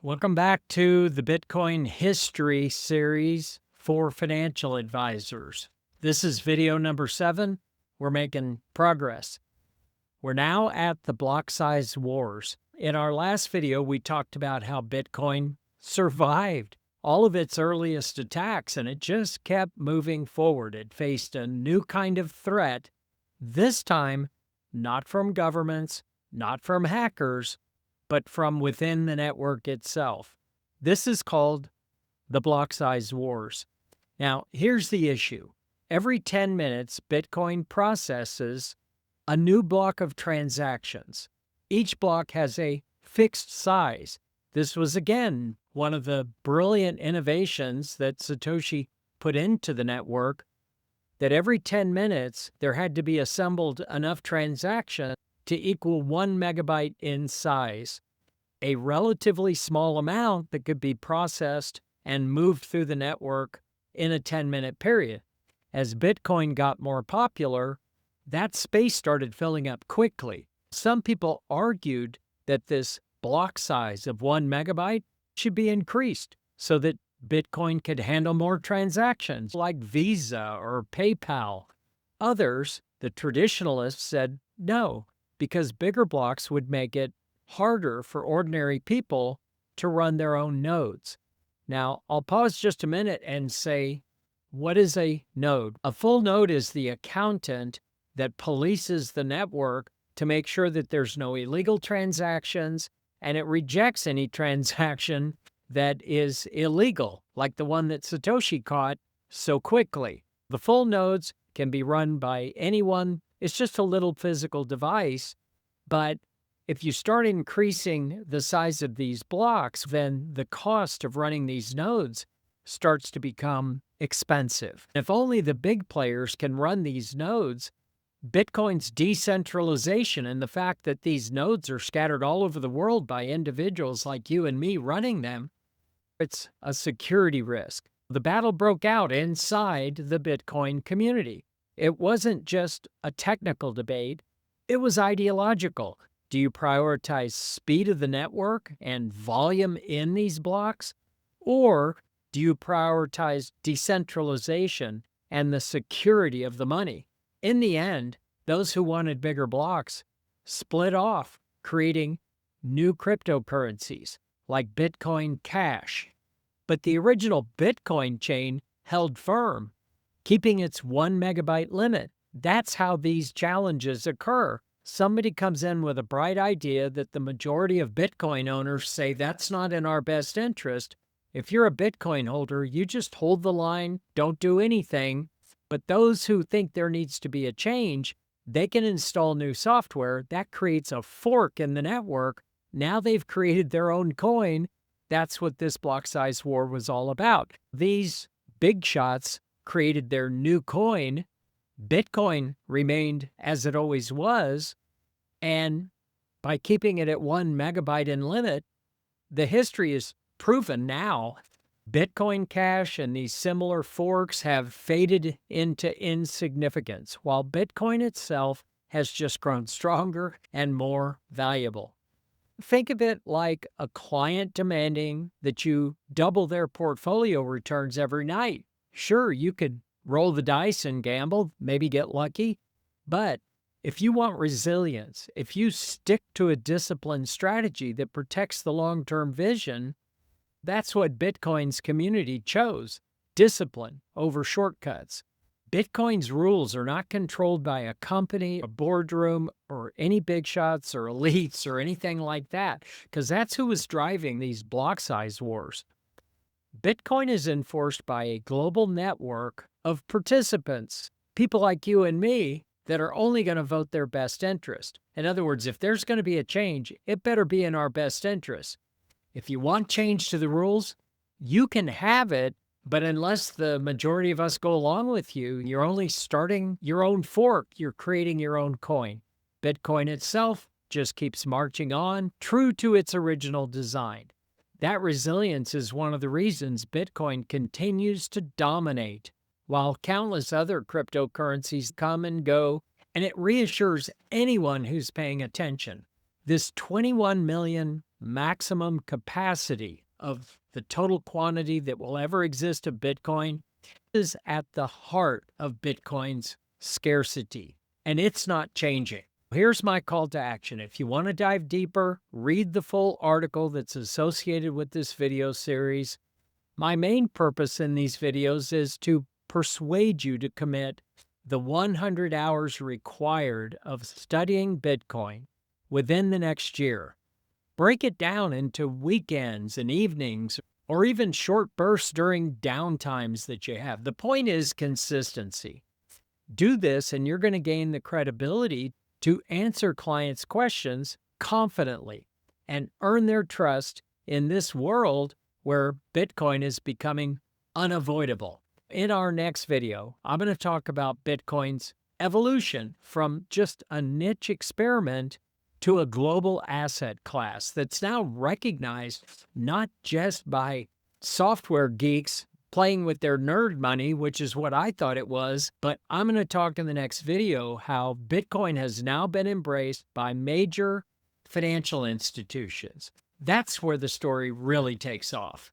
Welcome back to the Bitcoin History series for financial advisors. This is video number 7. We're making progress. We're now at the block size wars. In our last video, we talked about how Bitcoin survived all of its earliest attacks and it just kept moving forward. It faced a new kind of threat, this time not from governments, not from hackers, but from within the network itself. This is called the block size wars. Now, here's the issue. Every 10 minutes, Bitcoin processes a new block of transactions. Each block has a fixed size. This was, again, one of the brilliant innovations that Satoshi put into the network, that every 10 minutes, there had to be assembled enough transactions to equal 1 megabyte in size, a relatively small amount that could be processed and moved through the network in a 10-minute period. As Bitcoin got more popular, that space started filling up quickly. Some people argued that this block size of 1 megabyte should be increased so that Bitcoin could handle more transactions like Visa or PayPal. Others, the traditionalists, said no, because bigger blocks would make it harder for ordinary people to run their own nodes. Now, I'll pause just a minute and say, what is a node? A full node is the accountant that polices the network to make sure that there's no illegal transactions, and it rejects any transaction that is illegal, like the one that Satoshi caught so quickly. The full nodes can be run by anyone. It's just a little physical device, but if you start increasing the size of these blocks, then the cost of running these nodes starts to become expensive. If only the big players can run these nodes, Bitcoin's decentralization and the fact that these nodes are scattered all over the world by individuals like you and me running them, it's a security risk. The battle broke out inside the Bitcoin community. It wasn't just a technical debate, it was ideological. Do you prioritize speed of the network and volume in these blocks? Or do you prioritize decentralization and the security of the money? In the end, those who wanted bigger blocks split off, creating new cryptocurrencies like Bitcoin Cash. But the original Bitcoin chain held firm, keeping its 1 megabyte limit. That's how these challenges occur. Somebody comes in with a bright idea that the majority of Bitcoin owners say that's not in our best interest. If you're a Bitcoin holder, you just hold the line, don't do anything. But those who think there needs to be a change, they can install new software. That creates a fork in the network. Now they've created their own coin. That's what this block size war was all about. These big shots created their new coin. Bitcoin remained as it always was, and by keeping it at 1 megabyte in limit, the history is proven now. Bitcoin Cash and these similar forks have faded into insignificance, while Bitcoin itself has just grown stronger and more valuable. Think of it like a client demanding that you double their portfolio returns every night. Sure, you could roll the dice and gamble, maybe get lucky. But if you want resilience, if you stick to a disciplined strategy that protects the long-term vision, that's what Bitcoin's community chose: discipline over shortcuts. Bitcoin's rules are not controlled by a company, a boardroom, or any big shots or elites or anything like that, because that's who was driving these block size wars. Bitcoin is enforced by a global network of participants, people like you and me, that are only going to vote their best interest. In other words, if there's going to be a change, it better be in our best interest. If you want change to the rules, you can have it, but unless the majority of us go along with you, you're only starting your own fork. You're creating your own coin. Bitcoin itself just keeps marching on, true to its original design. That resilience is one of the reasons Bitcoin continues to dominate, while countless other cryptocurrencies come and go, and it reassures anyone who's paying attention. This 21 million maximum capacity of the total quantity that will ever exist of Bitcoin is at the heart of Bitcoin's scarcity, and it's not changing. Here's my call to action. If you want to dive deeper, read the full article that's associated with this video series. My main purpose in these videos is to persuade you to commit the 100 hours required of studying Bitcoin within the next year. Break it down into weekends and evenings, or even short bursts during downtimes that you have. The point is consistency. Do this and you're going to gain the credibility to answer clients' questions confidently and earn their trust in this world where Bitcoin is becoming unavoidable. In our next video, I'm going to talk about Bitcoin's evolution from just a niche experiment to a global asset class that's now recognized not just by software geeks playing with their nerd money, which is what I thought it was, but I'm going to talk in the next video how Bitcoin has now been embraced by major financial institutions. That's where the story really takes off.